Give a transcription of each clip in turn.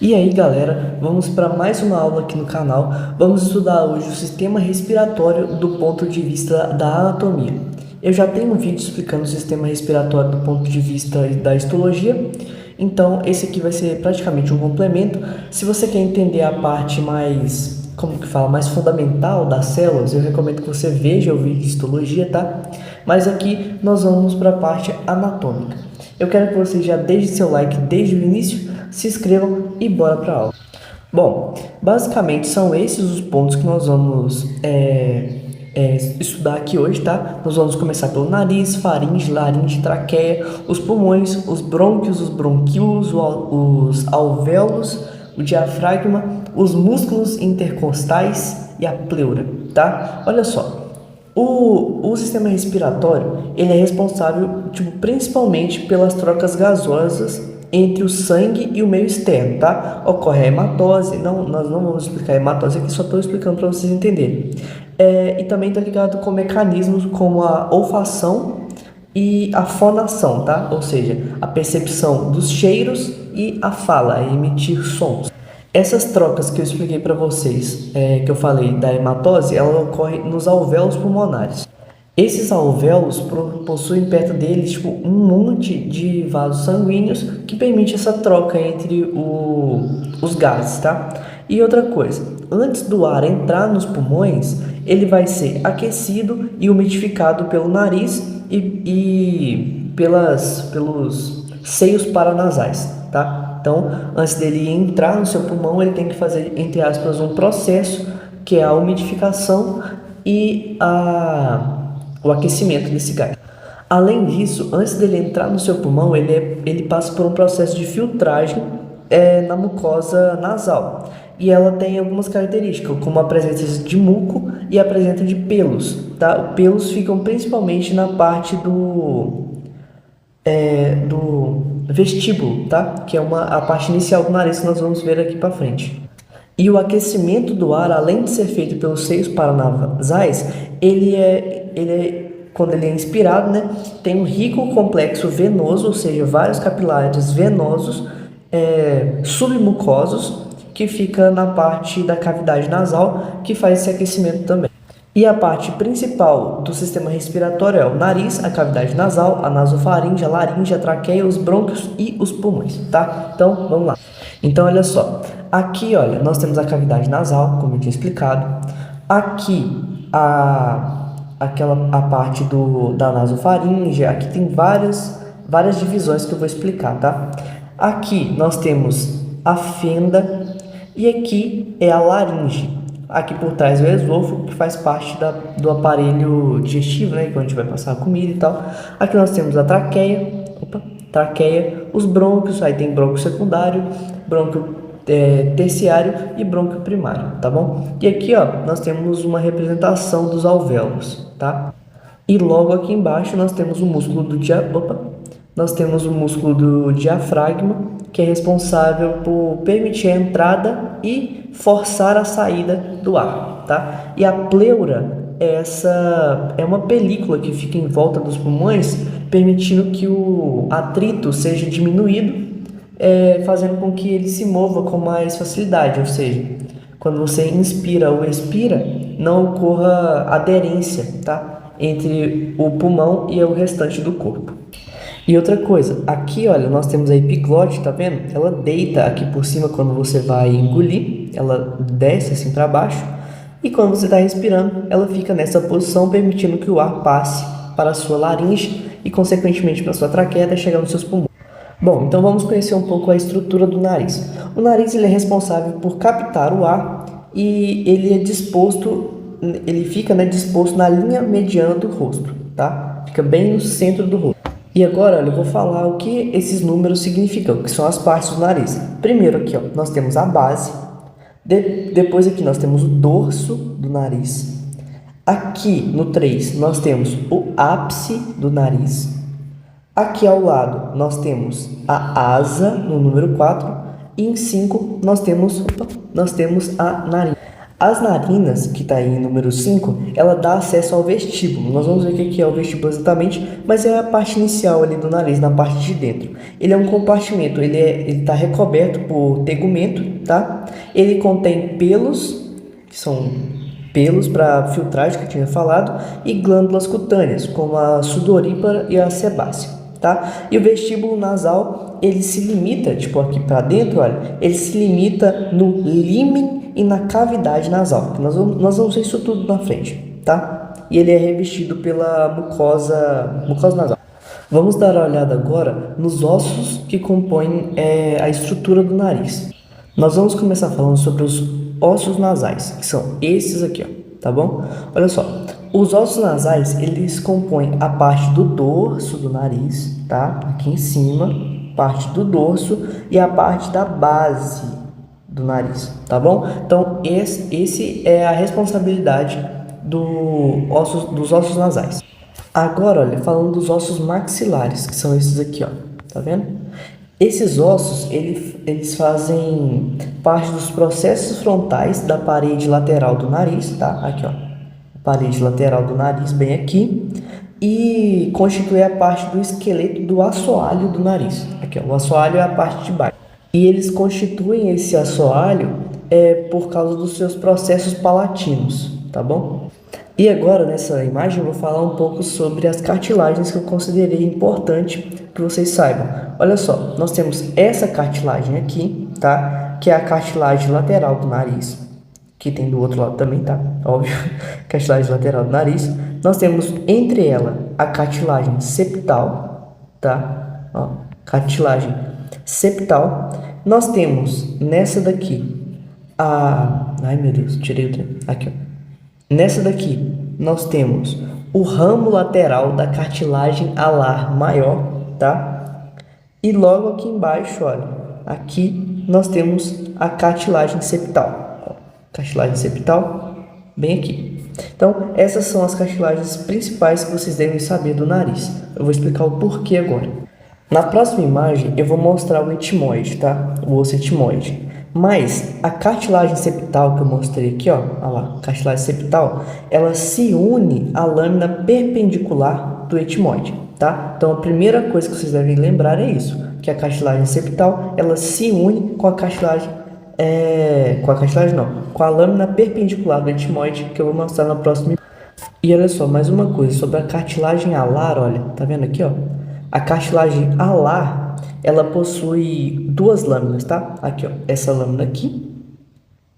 E aí galera, vamos para mais uma aula aqui no canal. Vamos estudar hoje o sistema respiratório do ponto de vista da anatomia. Eu já tenho um vídeo explicando o sistema respiratório do ponto de vista da histologia, então esse aqui vai ser praticamente um complemento. Se você quer entender a parte mais, mais fundamental das células, eu recomendo que você veja o vídeo de histologia, tá? Mas aqui nós vamos para a parte anatômica. Eu quero que você já deixe seu like desde o início, se inscrevam e bora para a aula. Bom, basicamente são esses os pontos que nós vamos estudar aqui hoje, tá? Nós vamos começar pelo nariz, faringe, laringe, traqueia, os pulmões, os brônquios, os bronquíolos, os alvéolos, o diafragma, os músculos intercostais e a pleura, tá? Olha só. O sistema respiratório, ele é responsável, principalmente pelas trocas gasosas entre o sangue e o meio externo, tá? Ocorre a hematose, nós não vamos explicar a hematose aqui, só estou explicando para vocês entenderem. E também está ligado com mecanismos como a olfação e a fonação, tá? Ou seja, a percepção dos cheiros e a fala, a emitir sons. Essas trocas que eu expliquei para vocês, que eu falei da hematose, ela ocorre nos alvéolos pulmonares. Esses alvéolos possuem perto deles um monte de vasos sanguíneos que permite essa troca entre os gases, tá? E outra coisa, antes do ar entrar nos pulmões, ele vai ser aquecido e umidificado pelo nariz e pelos seios paranasais, tá? Então, antes dele entrar no seu pulmão, ele tem que fazer, entre aspas, um processo que é a umidificação e o aquecimento desse gás. Além disso, antes dele entrar no seu pulmão, ele passa por um processo de filtragem na mucosa nasal. E ela tem algumas características, como a presença de muco e a presença de pelos, tá? Os pelos ficam principalmente na parte do vestíbulo, tá? Que é a parte inicial do nariz que nós vamos ver aqui para frente. E o aquecimento do ar, além de ser feito pelos seios paranasais, quando ele é inspirado, né, tem um rico complexo venoso, ou seja, vários capilares venosos submucosos que fica na parte da cavidade nasal, que faz esse aquecimento também. E a parte principal do sistema respiratório é o nariz, a cavidade nasal, a nasofaringe, a laringe, a traqueia, os brônquios e os pulmões, tá? Então, vamos lá. Então, olha só. Aqui, olha, nós temos a cavidade nasal, como eu tinha explicado. Aqui, a parte da nasofaringe. Aqui tem várias divisões que eu vou explicar, tá? Aqui, nós temos a fenda e aqui é a laringe. Aqui por trás é o esôfago, que faz parte do aparelho digestivo, né? Quando a gente vai passar a comida e tal. Aqui nós temos a traqueia, os brônquios, aí tem brônquio secundário, brônquio terciário e brônquio primário, tá bom? E aqui, ó, nós temos uma representação dos alvéolos, tá? E logo aqui embaixo nós temos o músculo do diafragma, que é responsável por permitir a entrada e forçar a saída do ar, tá? E a pleura é uma película que fica em volta dos pulmões, permitindo que o atrito seja diminuído, fazendo com que ele se mova com mais facilidade, ou seja, quando você inspira ou expira, não ocorra aderência, tá? Entre o pulmão e o restante do corpo. E outra coisa, aqui, olha, nós temos a epiglote, tá vendo? Ela deita aqui por cima quando você vai engolir, ela desce assim para baixo, e quando você está respirando, ela fica nessa posição, permitindo que o ar passe para a sua laringe e, consequentemente, para a sua traqueia até chegar nos seus pulmões. Bom, então vamos conhecer um pouco a estrutura do nariz. O nariz ele é responsável por captar o ar e ele fica disposto na linha mediana do rosto, tá? Fica bem no centro do rosto. E agora, olha, eu vou falar o que esses números significam, que são as partes do nariz. Primeiro aqui, ó, nós temos a base, depois aqui nós temos o dorso do nariz. Aqui no 3 nós temos o ápice do nariz. Aqui ao lado nós temos a asa no número 4 e em 5 nós temos a narina. As narinas, que está aí em número 5, ela dá acesso ao vestíbulo. Nós vamos ver o que é o vestíbulo exatamente, mas é a parte inicial ali do nariz, na parte de dentro. Ele é um compartimento, ele está recoberto por tegumento, tá? Ele contém pelos, que são pelos para filtragem, que eu tinha falado, e glândulas cutâneas, como a sudorípara e a sebácea, tá? E o vestíbulo nasal, ele se limita, tipo aqui para dentro, olha, ele se limita no límen e na cavidade nasal, que nós vamos ver isso tudo na frente, tá? E ele é revestido pela mucosa nasal. Vamos dar uma olhada agora nos ossos que compõem a estrutura do nariz. Nós vamos começar falando sobre os ossos nasais, que são esses aqui, ó, tá bom? Olha só, os ossos nasais, eles compõem a parte do dorso do nariz, tá? Aqui em cima, parte do dorso e a parte da base do nariz, tá bom? Então, esse é a responsabilidade dos ossos nasais. Agora, olha, falando dos ossos maxilares, que são esses aqui, ó, tá vendo? Esses ossos, eles fazem parte dos processos frontais da parede lateral do nariz, tá? Aqui, ó, a parede lateral do nariz, bem aqui, e constitui a parte do esqueleto do assoalho do nariz. Aqui, ó, o assoalho é a parte de baixo. E eles constituem esse assoalho por causa dos seus processos palatinos, tá bom? E agora, nessa imagem, eu vou falar um pouco sobre as cartilagens que eu considerei importante que vocês saibam. Olha só, nós temos essa cartilagem aqui, tá? Que é a cartilagem lateral do nariz, que tem do outro lado também, tá? Óbvio, cartilagem lateral do nariz. Nós temos entre ela a cartilagem septal, tá? Ó, cartilagem septal. Nós temos nessa daqui ai meu Deus, tirei o trem. Aqui, ó. Nessa daqui nós temos o ramo lateral da cartilagem alar maior, tá? E logo aqui embaixo, olha, aqui nós temos a cartilagem septal. Ó, cartilagem septal, bem aqui. Então, essas são as cartilagens principais que vocês devem saber do nariz. Eu vou explicar o porquê agora. Na próxima imagem, eu vou mostrar o etimoide, tá? O osso etimoide. Mas a cartilagem septal que eu mostrei aqui, ó, olha lá, cartilagem septal, ela se une à lâmina perpendicular do etimoide, tá? Então, a primeira coisa que vocês devem lembrar é isso, que a cartilagem septal, ela se une com a cartilagem, com a lâmina perpendicular do etimoide, que eu vou mostrar na próxima. E olha só, mais uma coisa sobre a cartilagem alar, olha, tá vendo aqui, ó? A cartilagem alar, ela possui duas lâminas, tá? Aqui, ó, essa lâmina aqui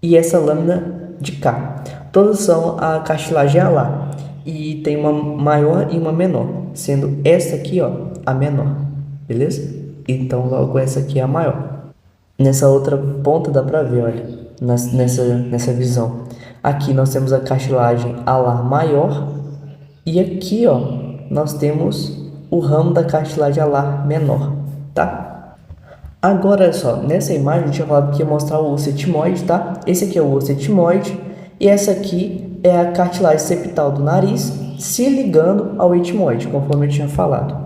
e essa lâmina de cá. Todas são a cartilagem alar e tem uma maior e uma menor, sendo essa aqui, ó, a menor, beleza? Então, logo essa aqui é a maior. Nessa outra ponta dá pra ver, olha, nessa visão. Aqui nós temos a cartilagem alar maior e aqui, ó, nós temos o ramo da cartilagem alar menor, tá? Agora, olha só, nessa imagem eu tinha falado que ia mostrar o osso etimoide, tá? Esse aqui é o osso etimoide e essa aqui é a cartilagem septal do nariz se ligando ao etimoide, conforme eu tinha falado.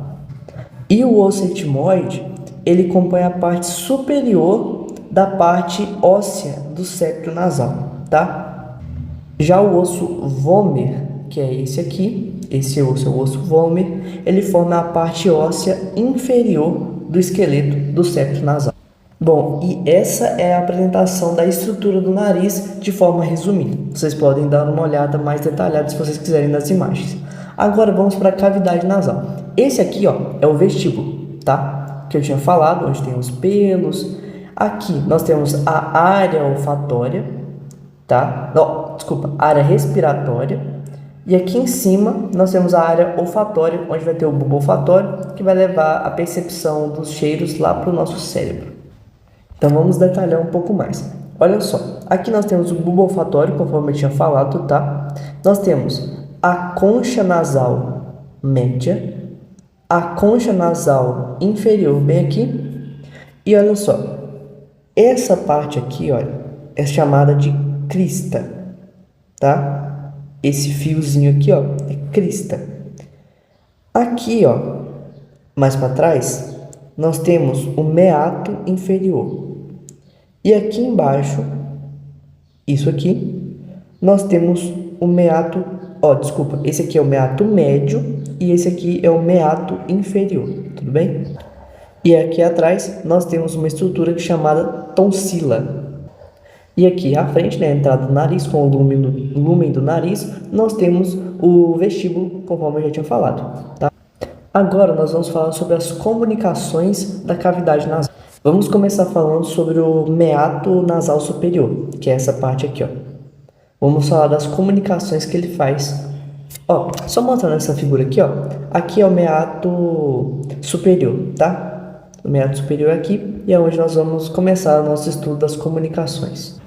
E o osso etimoide, ele compõe a parte superior da parte óssea do septo nasal, tá? Já o osso vomer, que é esse aqui, esse osso é o osso vomer, ele forma a parte óssea inferior do esqueleto do septo nasal. Bom, e essa é a apresentação da estrutura do nariz de forma resumida. Vocês podem dar uma olhada mais detalhada se vocês quiserem nas imagens. Agora vamos para a cavidade nasal. Esse aqui, ó, é o vestíbulo, tá? Que eu tinha falado, onde tem os pelos. Aqui nós temos a área olfatória, tá? Não, desculpa, área respiratória. E aqui em cima nós temos a área olfatória, onde vai ter o bulbo olfatório, que vai levar a percepção dos cheiros lá para o nosso cérebro. Então vamos detalhar um pouco mais. Olha só, aqui nós temos o bulbo olfatório, conforme eu tinha falado, tá? Nós temos a concha nasal média, a concha nasal inferior bem aqui. E olha só, essa parte aqui, olha, é chamada de crista, tá? Esse fiozinho aqui, ó, é crista. Aqui, ó, mais para trás, nós temos o meato inferior. E aqui embaixo, isso aqui, nós temos o meato, desculpa, esse aqui é o meato médio e esse aqui é o meato inferior, tudo bem? E aqui atrás nós temos uma estrutura chamada tonsila. E aqui à frente, né, a entrada do nariz com o lumen do nariz, nós temos o vestíbulo, conforme eu já tinha falado, tá? Agora nós vamos falar sobre as comunicações da cavidade nasal. Vamos começar falando sobre o meato nasal superior, que é essa parte aqui, ó. Vamos falar das comunicações que ele faz. Ó, só mostrando essa figura aqui, ó. Aqui é o meato superior, tá? O meato superior aqui e é onde nós vamos começar o nosso estudo das comunicações.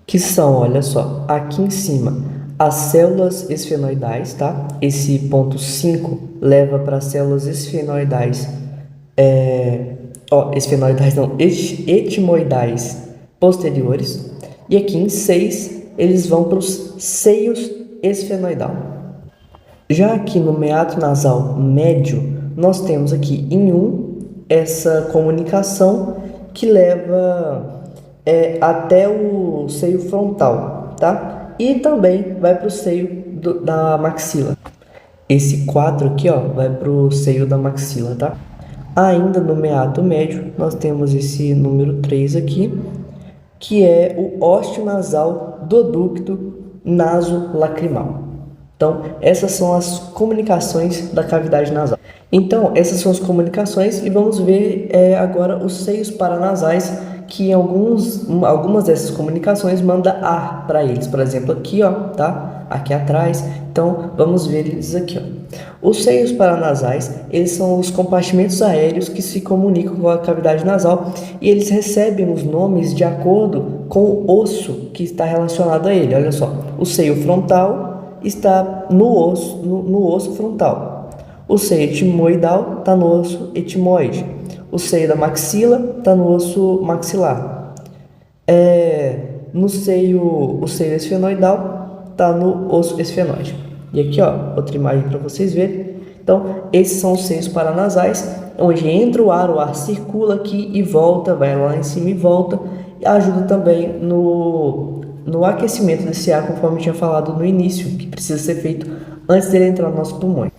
Que são, olha só, aqui em cima, as células esfenoidais, tá? Esse ponto 5 leva para as células esfenoidais, esfenoidais não, etimoidais posteriores. E aqui em 6, eles vão para os seios esfenoidal. Já aqui no meato nasal médio, nós temos aqui em 1 essa comunicação que leva até o seio frontal, tá? E também vai para o seio da maxila. Esse 4 aqui, ó, vai para o seio da maxila, tá? Ainda no meato médio, nós temos esse número 3 aqui, que é o ósteo nasal do ducto nasolacrimal. Então, essas são as comunicações da cavidade nasal. Então, essas são as comunicações e vamos ver agora os seios paranasais, que em algumas dessas comunicações manda ar para eles. Por exemplo, aqui, ó, tá? Aqui atrás. Então, vamos ver eles aqui, ó. Os seios paranasais, eles são os compartimentos aéreos que se comunicam com a cavidade nasal e eles recebem os nomes de acordo com o osso que está relacionado a ele. Olha só, o seio frontal está no osso frontal. O seio etimoidal está no osso etimoide. O seio da maxila está no osso maxilar. O seio esfenoidal está no osso esfenoide. E aqui, ó, outra imagem para vocês verem. Então, esses são os seios paranasais, onde entra o ar circula aqui e volta, vai lá em cima e volta. E ajuda também no aquecimento desse ar, conforme eu tinha falado no início, que precisa ser feito antes dele entrar no nosso pulmão.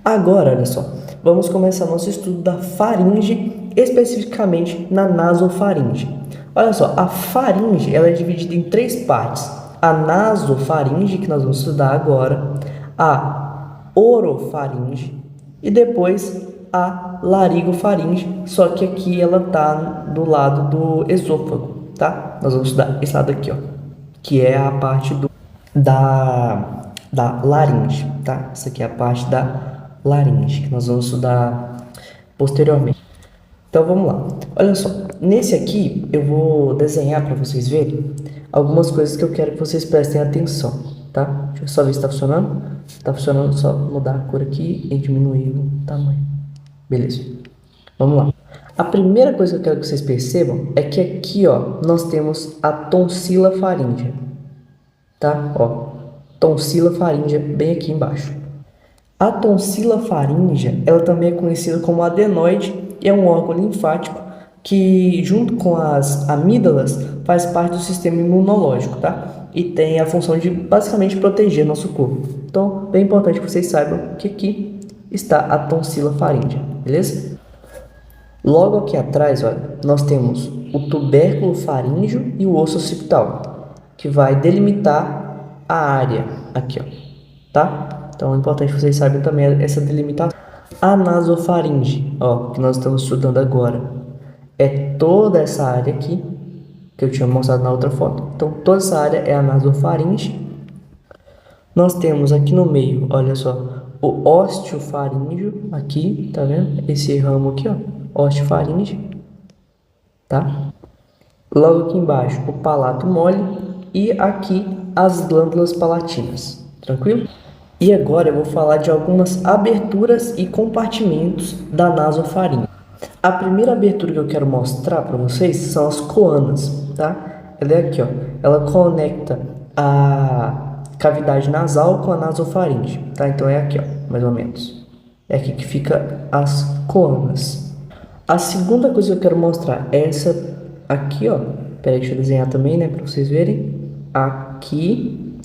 Agora, olha só, vamos começar nosso estudo da faringe, especificamente na nasofaringe. Olha só, a faringe ela é dividida em 3 partes. A nasofaringe, que nós vamos estudar agora, a orofaringe e depois a larigofaringe, só que aqui ela está do lado do esôfago, tá? Nós vamos estudar esse lado aqui, ó, que é a parte da laringe, tá? Essa aqui é a parte da laringe, que nós vamos estudar posteriormente. Então vamos lá. Olha só, nesse aqui eu vou desenhar para vocês verem algumas coisas que eu quero que vocês prestem atenção, tá? Deixa eu só ver se está funcionando. Está funcionando, só mudar a cor aqui e diminuir o tamanho. Beleza. Vamos lá. A primeira coisa que eu quero que vocês percebam é que aqui, ó, nós temos a tonsila faríngea, tá? Ó, tonsila faríngea bem aqui embaixo. A tonsila faríngea, ela também é conhecida como adenoide e é um órgão linfático que, junto com as amígdalas, faz parte do sistema imunológico, tá? E tem a função de, basicamente, proteger nosso corpo. Então, bem importante que vocês saibam que aqui está a tonsila faríngea, beleza? Logo aqui atrás, olha, nós temos o tubérculo faríngeo e o osso occipital, que vai delimitar a área aqui, ó, tá? Então, é importante que vocês saibam também essa delimitação. A nasofaringe, ó, que nós estamos estudando agora, é toda essa área aqui, que eu tinha mostrado na outra foto. Então, toda essa área é a nasofaringe. Nós temos aqui no meio, olha só, o osteofaríngeo, aqui, tá vendo? Esse ramo aqui, ó, osteofaringe, tá? Logo aqui embaixo, o palato mole e aqui as glândulas palatinas, tranquilo? E agora eu vou falar de algumas aberturas e compartimentos da nasofaringe. A primeira abertura que eu quero mostrar para vocês são as coanas, tá? Ela é aqui, ó. Ela conecta a cavidade nasal com a nasofaringe, tá? Então é aqui, ó, mais ou menos. É aqui que fica as coanas. A segunda coisa que eu quero mostrar é essa aqui, ó. Peraí, deixa eu desenhar também, né, para vocês verem. Aqui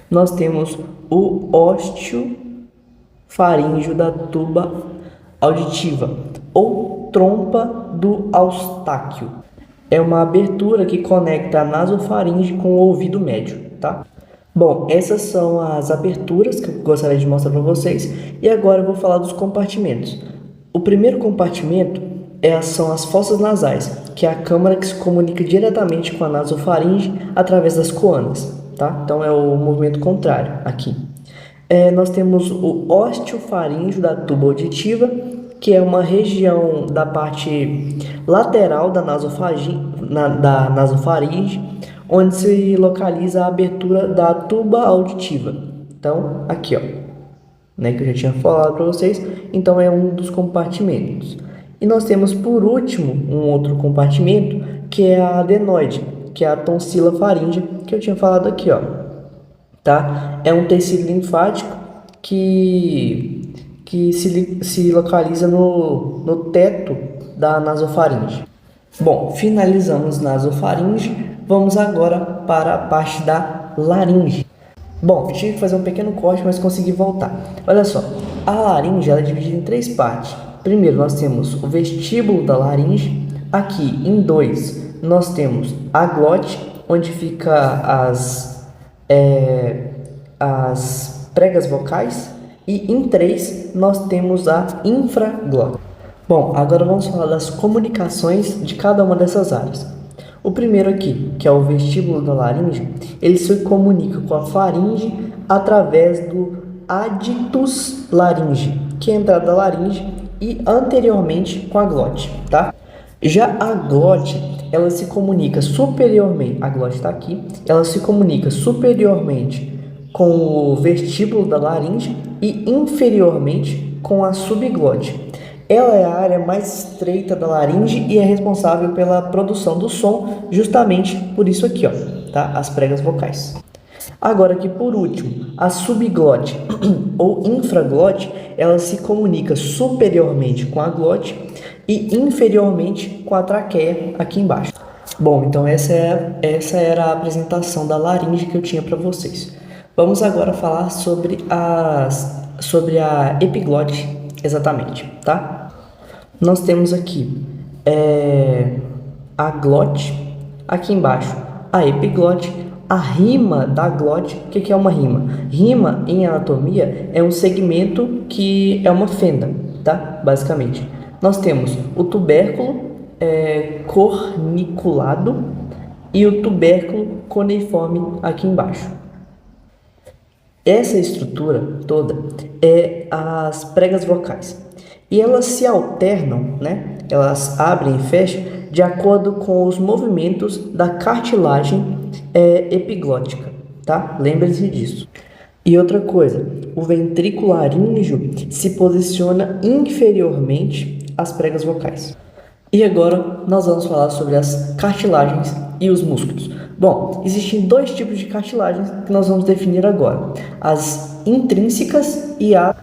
Nós temos o ósteo faríngeo da tuba auditiva ou trompa do Eustáquio. É uma abertura que conecta a nasofaringe com o ouvido médio, tá? Bom, essas são as aberturas que eu gostaria de mostrar para vocês e agora eu vou falar dos compartimentos. O primeiro compartimento são as fossas nasais, que é a câmara que se comunica diretamente com a nasofaringe através das coanas, tá? Então é o movimento contrário aqui. Nós temos o osteofaríngeo da tuba auditiva, que é uma região da parte lateral da nasofaringe, onde se localiza a abertura da tuba auditiva. Então, aqui, ó, né, que eu já tinha falado para vocês, então é um dos compartimentos. E nós temos, por último, um outro compartimento, que é a adenoide, que é a tonsila faríngea, que eu tinha falado aqui, ó, tá? É um tecido linfático que se localiza no teto da nasofaringe. Bom, finalizamos nasofaringe, vamos agora para a parte da laringe. Bom, tive que fazer um pequeno corte, mas consegui voltar. Olha só, a laringe ela é dividida em 3 partes. Primeiro nós temos o vestíbulo da laringe. Aqui em 2 nós temos a glote, onde fica as pregas vocais. E em 3 nós temos a infraglote. Bom, agora vamos falar das comunicações de cada uma dessas áreas. O primeiro aqui, que é o vestíbulo da laringe, ele se comunica com a faringe através do aditus laringe, que é a entrada da laringe, e anteriormente com a glote, tá? Já a glote, ela se comunica superiormente, a glote está aqui, ela se comunica superiormente com o vestíbulo da laringe e inferiormente com a subglote. Ela é a área mais estreita da laringe e é responsável pela produção do som, justamente por isso aqui, ó, tá? As pregas vocais. Agora aqui por último, a subglote ou infraglote, ela se comunica superiormente com a glote e inferiormente com a traqueia aqui embaixo. Bom, então essa era a apresentação da laringe que eu tinha para vocês. Vamos agora falar sobre a epiglote exatamente, tá? Nós temos aqui a glote, aqui embaixo a epiglote, a rima da glote. O que é uma rima? Rima em anatomia é um segmento que é uma fenda, tá? Basicamente. Nós temos o tubérculo corniculado e o tubérculo cuneiforme aqui embaixo. Essa estrutura toda é as pregas vocais e elas se alternam, né? Elas abrem e fecham de acordo com os movimentos da cartilagem epiglótica, tá? Lembre-se disso. E outra coisa, o ventrículo laríngeo se posiciona inferiormente às pregas vocais. E agora nós vamos falar sobre as cartilagens e os músculos. Bom, existem 2 tipos de cartilagens que nós vamos definir agora: as intrínsecas e as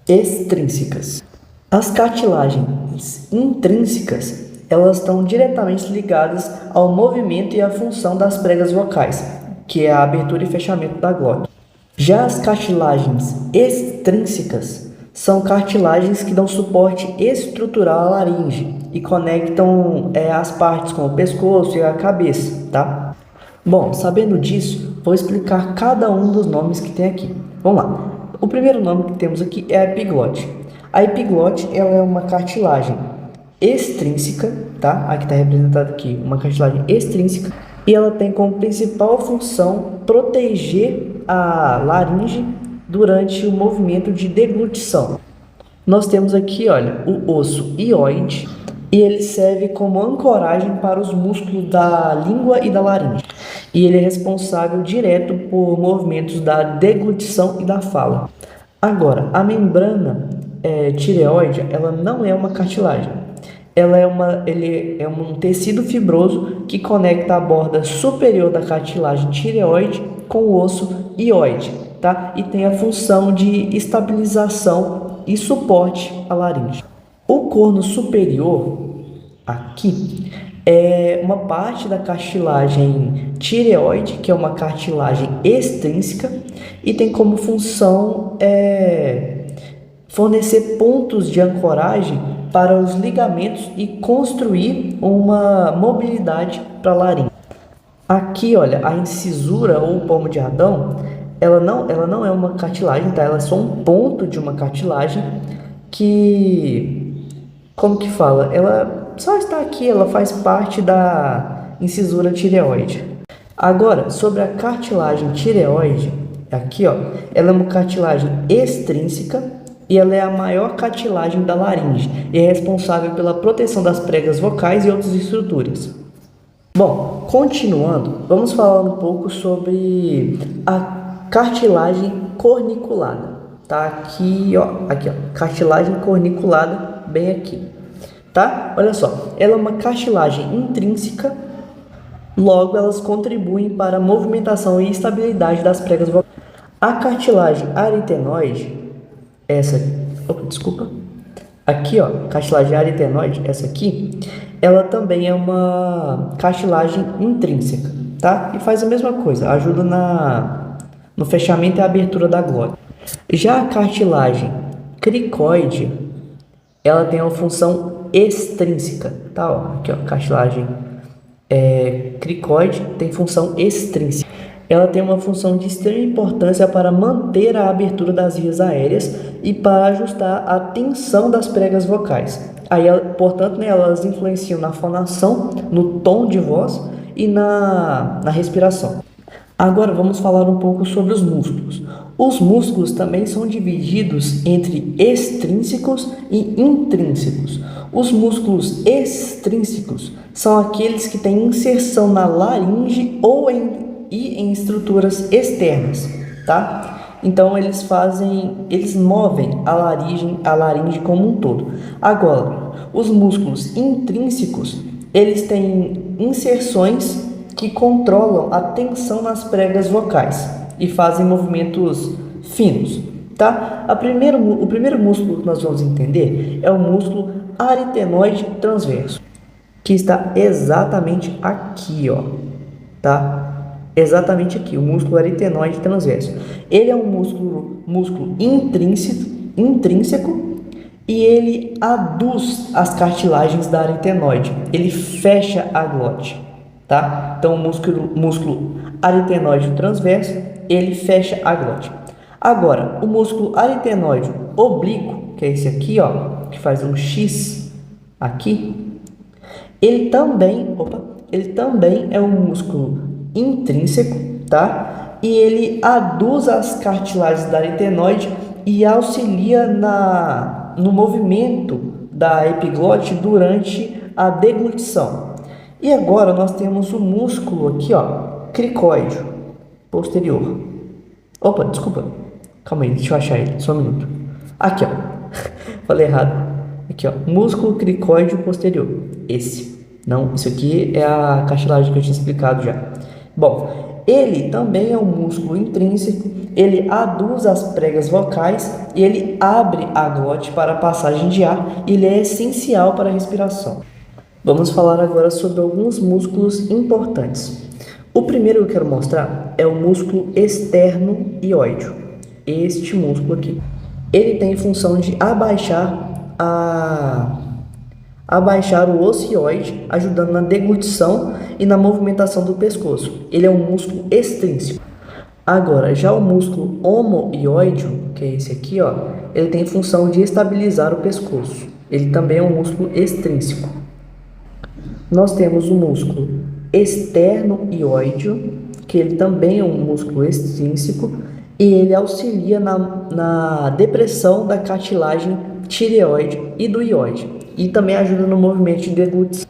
extrínsecas. As cartilagens intrínsecas, elas estão diretamente ligadas ao movimento e à função das pregas vocais, que é a abertura e fechamento da glote. Já as cartilagens extrínsecas são cartilagens que dão suporte estrutural à laringe e conectam as partes como o pescoço e a cabeça, tá? Bom, sabendo disso, vou explicar cada um dos nomes que tem aqui. Vamos lá. O primeiro nome que temos aqui é a epiglote. A epiglote, ela é uma cartilagem extrínseca, tá? Aqui está representada aqui uma cartilagem extrínseca e ela tem como principal função proteger a laringe durante o movimento de deglutição. Nós temos aqui, olha, o osso hioide e ele serve como ancoragem para os músculos da língua e da laringe. E ele é responsável direto por movimentos da deglutição e da fala. Agora, a membrana tireoide, ela não é uma cartilagem. Ele é um tecido fibroso que conecta a borda superior da cartilagem tireoide com o osso hioide, tá? E tem a função de estabilização e suporte à laringe. O corno superior, aqui, É uma parte da cartilagem tireoide, que é uma cartilagem extrínseca, e tem como função fornecer pontos de ancoragem para os ligamentos e construir uma mobilidade para a laringe. Aqui, olha, a incisura ou pomo de Adão, ela não é uma cartilagem, tá? Ela é só um ponto de uma cartilagem que, como que fala? Ela só está aqui, ela faz parte da incisura tireoide. Agora, sobre a cartilagem tireoide, aqui, ó, ela é uma cartilagem extrínseca e ela é a maior cartilagem da laringe e é responsável pela proteção das pregas vocais e outras estruturas. Bom, continuando, vamos falar um pouco sobre a cartilagem corniculada. Tá aqui, ó, cartilagem corniculada bem aqui, tá? Olha só, ela é uma cartilagem intrínseca, logo elas contribuem para a movimentação e estabilidade das pregas vocais. A cartilagem aritenoide, aqui, ó, cartilagem aritenoide, essa aqui, ela também é uma cartilagem intrínseca, tá? E faz a mesma coisa, ajuda no fechamento e abertura da glote. Já a cartilagem cricoide, ela tem uma função extrínseca, tá? Ó, aqui, ó, cartilagem cricoide tem função extrínseca. Ela tem uma função de extrema importância para manter a abertura das vias aéreas e para ajustar a tensão das pregas vocais. Aí, portanto, né, elas influenciam na fonação, no tom de voz e na respiração. Agora vamos falar um pouco sobre os músculos. Os músculos também são divididos entre extrínsecos e intrínsecos. Os músculos extrínsecos são aqueles que têm inserção na laringe ou em estruturas externas, tá? Então eles movem a laringe como um todo. Agora, os músculos intrínsecos, eles têm inserções que controlam a tensão nas pregas vocais e fazem movimentos finos, tá? O primeiro músculo que nós vamos entender é o músculo aritenoide transverso, que está exatamente aqui, ó, tá? Exatamente aqui, o músculo aritenoide transverso. Ele é um músculo intrínseco e ele aduz as cartilagens da aritenoide. Ele fecha a glote, tá? Então, o músculo aritenoide transverso, ele fecha a glote. Agora, o músculo aritenoide oblíquo, que é esse aqui, ó, que faz um X aqui, ele também é um músculo intrínseco, tá? E ele aduz as cartilagens da aritenoide e auxilia no movimento da epiglote durante a deglutição. E agora nós temos o músculo aqui, ó, cricoide posterior. Opa, desculpa. Calma aí, deixa eu achar ele, só um minuto. Aqui, ó. Falei errado. Aqui, ó, músculo cricoide posterior. Esse. Não, isso aqui é a cartilagem que eu tinha explicado já. Bom, ele também é um músculo intrínseco, ele aduz as pregas vocais e ele abre a glote para a passagem de ar e ele é essencial para a respiração. Vamos falar agora sobre alguns músculos importantes. O primeiro que eu quero mostrar é o músculo externo-ióide. Este músculo aqui. Ele tem função de abaixar o ocioide, ajudando na deglutição e na movimentação do pescoço. Ele é um músculo extrínseco. Agora, já o músculo homoióide, que é esse aqui, ó, ele tem função de estabilizar o pescoço. Ele também é um músculo extrínseco. Nós temos o músculo externo-ióide, que ele também é um músculo extrínseco e ele auxilia na depressão da cartilagem tireoide e do ióide e também ajuda no movimento de deglutição.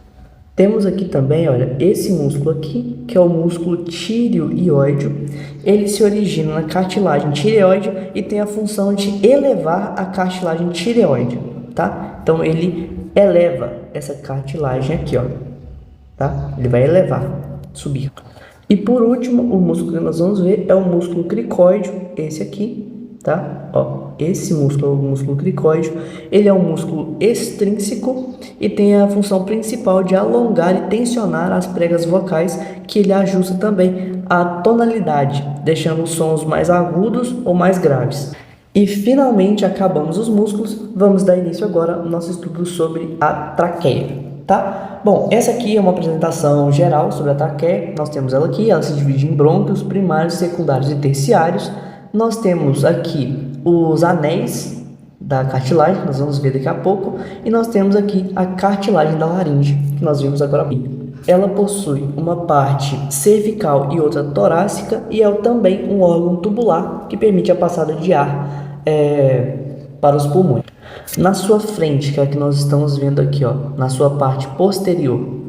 Temos aqui também, olha, esse músculo aqui, que é o músculo tireoide. Ele se origina na cartilagem tireoide e tem a função de elevar a cartilagem tireoide, tá? Então ele eleva essa cartilagem aqui, ó, tá? Ele vai elevar, subir. E por último, o músculo que nós vamos ver é o músculo cricoide, esse aqui, tá? Ó, esse músculo é o músculo cricoide, ele é um músculo extrínseco e tem a função principal de alongar e tensionar as pregas vocais, que ele ajusta também a tonalidade, deixando os sons mais agudos ou mais graves. E finalmente acabamos os músculos, vamos dar início agora ao nosso estudo sobre a traqueia, tá? Bom, essa aqui é uma apresentação geral sobre a traqueia, nós temos ela aqui, ela se divide em brônquios primários, secundários e terciários. Nós temos aqui os anéis da cartilagem, nós vamos ver daqui a pouco, e nós temos aqui a cartilagem da laringe, que nós vimos agora. Ela possui uma parte cervical e outra torácica, e é também um órgão tubular que permite a passada de ar para os pulmões. Na sua frente, que é a que nós estamos vendo aqui, ó, na sua parte posterior,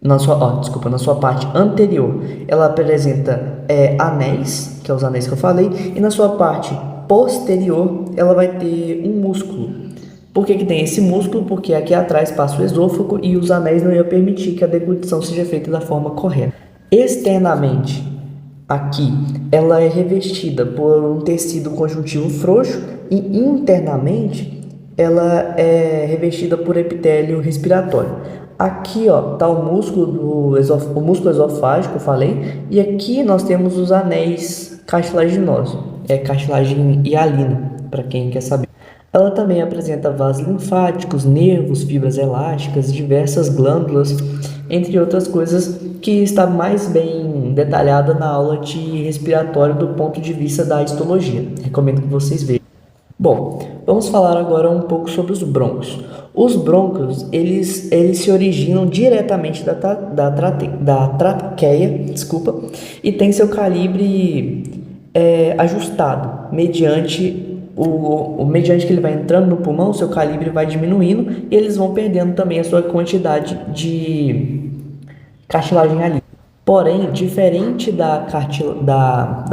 na sua parte anterior, ela apresenta anéis, que é os anéis que eu falei, e na sua parte posterior, ela vai ter um músculo. Por que tem esse músculo? Porque aqui atrás passa o esôfago e os anéis não iam permitir que a deglutição seja feita da forma correta. Externamente, aqui, ela é revestida por um tecido conjuntivo frouxo e internamente, ela é revestida por epitélio respiratório. Aqui, ó, tá o músculo esofágico, eu falei, e aqui nós temos os anéis cartilaginosos, cartilagem hialina, para quem quer saber. Ela também apresenta vasos linfáticos, nervos, fibras elásticas, diversas glândulas, entre outras coisas, que está mais bem detalhada na aula de respiratório do ponto de vista da histologia. Recomendo que vocês vejam. Bom, vamos falar agora um pouco sobre os brônquios. Os brônquios, eles se originam diretamente da traqueia, e tem seu calibre ajustado, mediante que ele vai entrando no pulmão, seu calibre vai diminuindo e eles vão perdendo também a sua quantidade de cartilagem ali. Porém, diferente da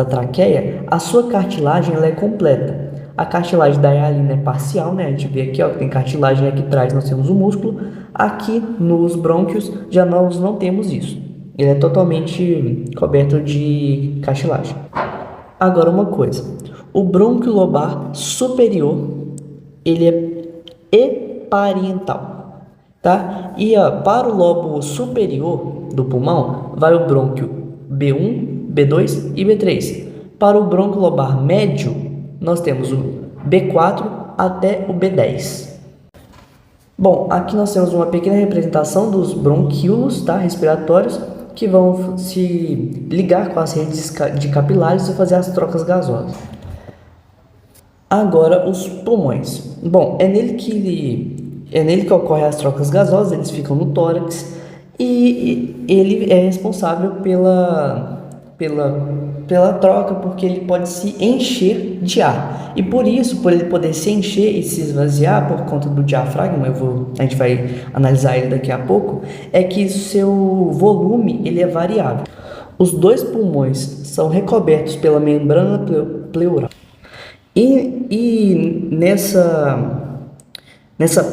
traqueia, a sua cartilagem ela é completa. A cartilagem da hialina é parcial, né? A gente vê aqui, ó, que tem cartilagem aqui atrás, nós temos o músculo. Aqui nos brônquios já nós não temos isso. Ele é totalmente coberto de cartilagem. Agora uma coisa, o brônquio lobar superior, ele é eparietal, tá? E ó, para o lobo superior do pulmão, vai o brônquio B1, B2 e B3. Para o brônquio lobar médio, nós temos o B4 até o B10. Bom, aqui nós temos uma pequena representação dos bronquíolos, tá, respiratórios, que vão se ligar com as redes de capilares e fazer as trocas gasosas. Agora, os pulmões. Bom, é nele que ocorrem as trocas gasosas, eles ficam no tórax, e ele é responsável pela troca, porque ele pode se encher de ar. E por isso, por ele poder se encher e se esvaziar por conta do diafragma, a gente vai analisar ele daqui a pouco, é que seu volume ele é variável. Os dois pulmões são recobertos pela membrana pleural. E nessa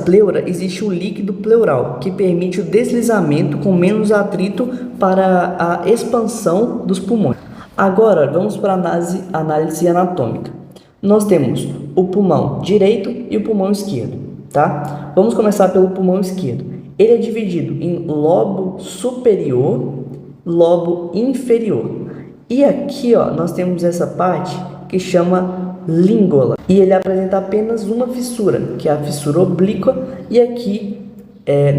pleura existe o líquido pleural, que permite o deslizamento com menos atrito para a expansão dos pulmões. Agora, vamos para a análise anatômica. Nós temos o pulmão direito e o pulmão esquerdo, tá? Vamos começar pelo pulmão esquerdo. Ele é dividido em lobo superior, lobo inferior. E aqui, ó, nós temos essa parte que chama língula. E ele apresenta apenas uma fissura, que é a fissura oblíqua. E aqui,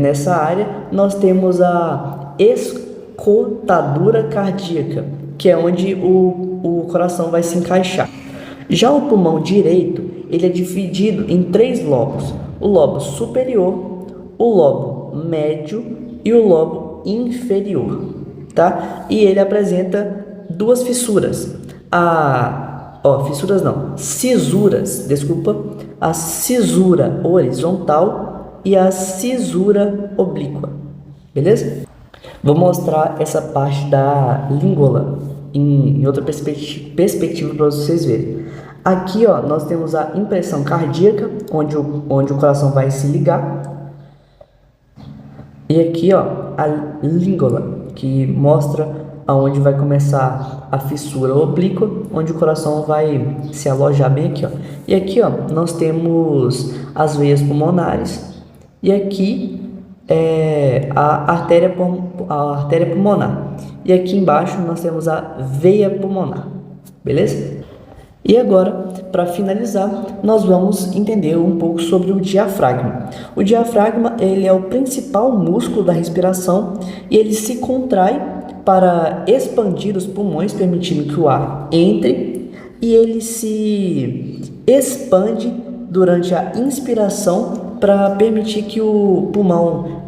nessa área, nós temos a escotadura cardíaca, que é onde o coração vai se encaixar. Já o pulmão direito, ele é dividido em 3 lobos. O lobo superior, o lobo médio e o lobo inferior, tá? E ele apresenta 2 fissuras. Cisuras, desculpa. A cisura horizontal e a cisura oblíqua, beleza? Vou mostrar essa parte da língula em outra perspectiva para vocês verem. Aqui, ó, nós temos a impressão cardíaca, onde o coração vai se ligar. E aqui, ó, a língula, que mostra aonde vai começar a fissura oblíqua, onde o coração vai se alojar bem aqui, ó. E aqui, ó, nós temos as veias pulmonares e aqui é a artéria pulmonar. E aqui embaixo nós temos a veia pulmonar, beleza? E agora, para finalizar, nós vamos entender um pouco sobre o diafragma. O diafragma, ele é o principal músculo da respiração e ele se contrai para expandir os pulmões, permitindo que o ar entre, e ele se expande durante a inspiração para permitir que o pulmão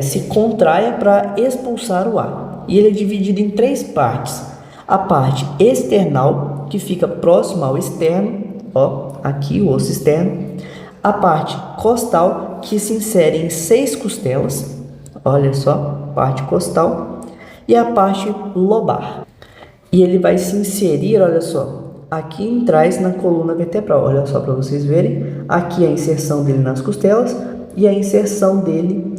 se contraia para expulsar o ar. E ele é dividido em 3 partes. A parte external, que fica próxima ao externo, ó, aqui o osso externo. A parte costal, que se insere em 6 costelas, olha só, parte costal. E a parte lobar. E ele vai se inserir, olha só, aqui em trás na coluna vertebral. Olha só para vocês verem. Aqui a inserção dele nas costelas e a inserção dele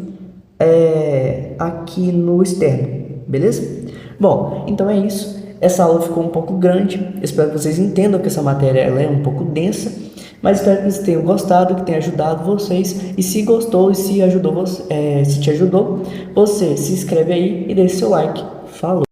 aqui no externo, beleza? Bom, então é isso. Essa aula ficou um pouco grande. Espero que vocês entendam que essa matéria ela é um pouco densa, mas espero que vocês tenham gostado, que tenha ajudado vocês. E se gostou e se ajudou se te ajudou, você se inscreve aí e deixa seu like. Falou!